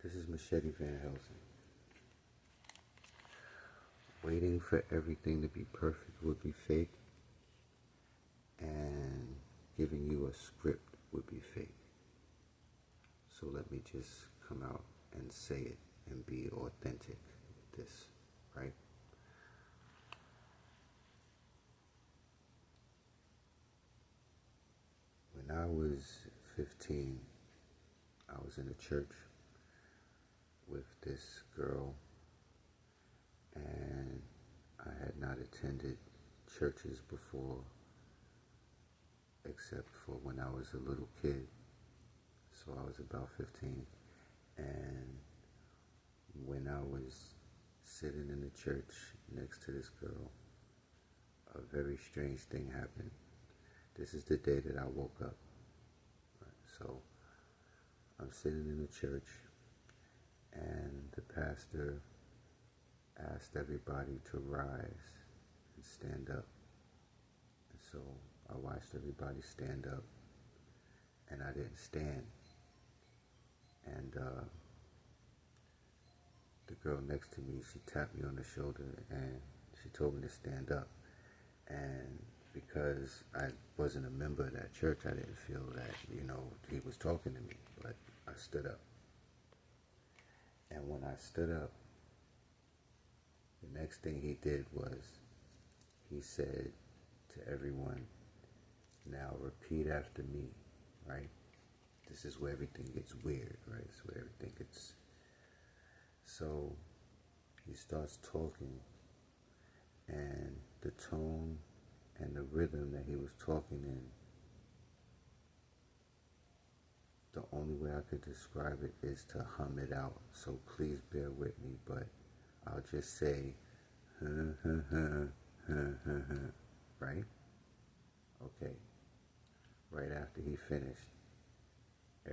This is Machete Van Helsing. Waiting for everything to be perfect would be fake, and giving you a script would be fake. So let me just come out and say it and be authentic with this, right? When I was 15, I was in a church with this girl, and I had not attended churches before except for when I was a little kid. So I was about 15, and when I was sitting in the church next to this girl, a very strange thing happened. This is the day that I woke up. So I'm sitting in the church, and the pastor asked everybody to rise and stand up. And so I watched everybody stand up, and I didn't stand. And the girl next to me, she tapped me on the shoulder, and she told me to stand up. And because I wasn't a member of that church, I didn't feel that, he was talking to me, but I stood up. And when I stood up, the next thing he did was he said to everyone, now repeat after me, right? This is where everything gets weird, right? It's where everything gets... So he starts talking, and the tone and the rhythm that he was talking in, the only way I could describe it is to hum it out. So please bear with me, but I'll just say, right? Okay. Right after he finished,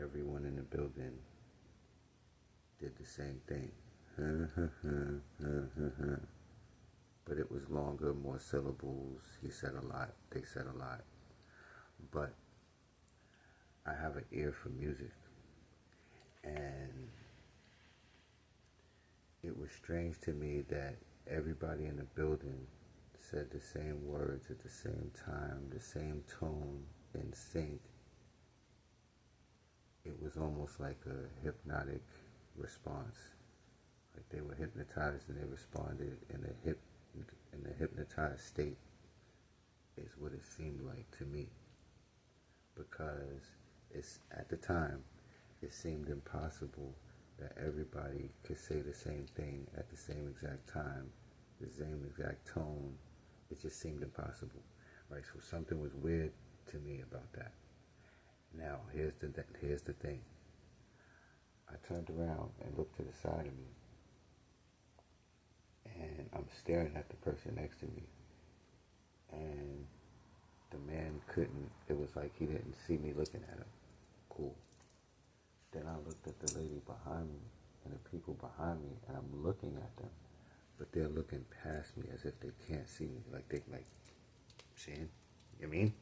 everyone in the building did the same thing. But it was longer, more syllables. He said a lot. They said a lot. But I have an ear for music. And it was strange to me that everybody in the building said the same words at the same time, the same tone, in sync. It was almost like a hypnotic response. Like they were hypnotized and they responded in a hypnotized state, is what it seemed like to me. Because at the time, it seemed impossible that everybody could say the same thing at the same exact time, the same exact tone. It just seemed impossible, right? So something was weird to me about that. Now, here's the thing. I turned around and looked to the side of me, and I'm staring at the person next to me, and the man it was like he didn't see me looking at him. Cool. Then I looked at the lady behind me and the people behind me, and I'm looking at them, but they're looking past me as if they can't see me, like seeing, you mean?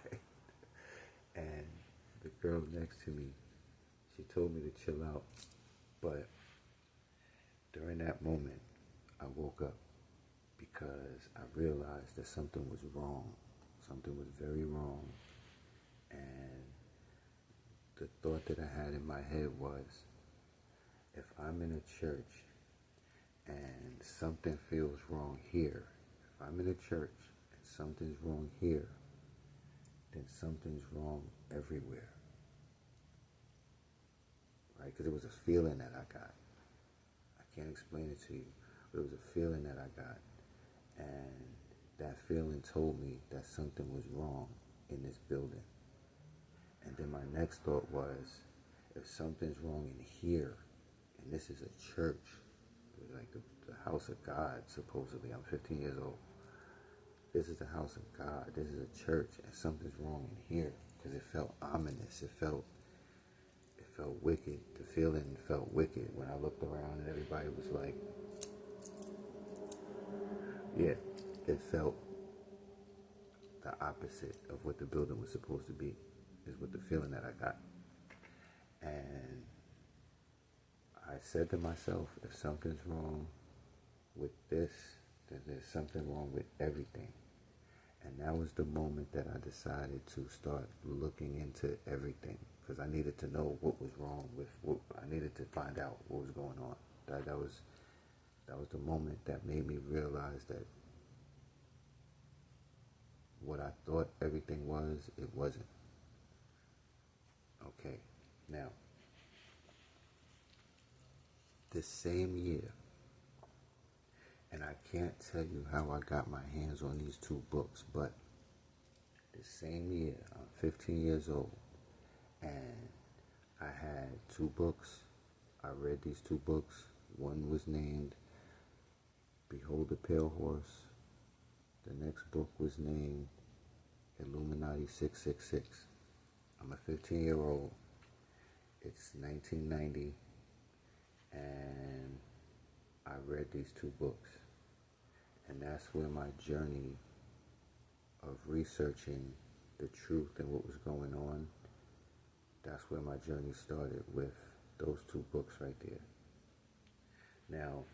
Right? And the girl next to me, she told me to chill out, but during that moment, I woke up because I realized that something was wrong. Something was very wrong. And the thought that I had in my head was, if I'm in a church and something feels wrong here, if I'm in a church and something's wrong here, then something's wrong everywhere. Right? Because it was a feeling that I got. I can't explain it to you, but it was a feeling that I got. And that feeling told me that something was wrong in this building. And then my next thought was, if something's wrong in here, and this is a church, like the house of God, supposedly, I'm 15 years old. This is the house of God. This is a church, and something's wrong in here, because it felt ominous. It felt wicked. The feeling felt wicked when I looked around and everybody was like, yeah, it felt the opposite of what the building was supposed to be, is what the feeling that I got. And said to myself, if something's wrong with this, then there's something wrong with everything. And that was the moment that I decided to start looking into everything, because I needed to know what was wrong with what. I needed to find out what was going on. That was the moment that made me realize that what I thought everything was, it wasn't. Okay, now, this same year, and I can't tell you how I got my hands on these two books, but the same year, I'm 15 years old, and I had two books. I read these two books. One was named Behold the Pale Horse. The next book was named Illuminati 666. I'm a 15-year-old. It's 1990, and I read these two books. And that's where my journey of researching the truth and what was going on, that's where my journey started, with those two books right there. Now,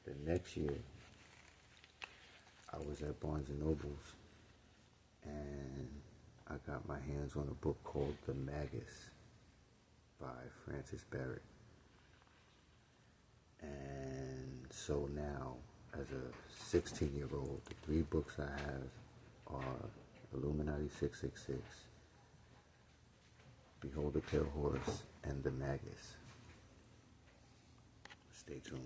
the next year, I was at Barnes & Noble's, and I got my hands on a book called The Magus by Francis Barrett. And so now, as a 16-year-old, the three books I have are Illuminati 666, Behold the Pale Horse, and The Magus. Stay tuned.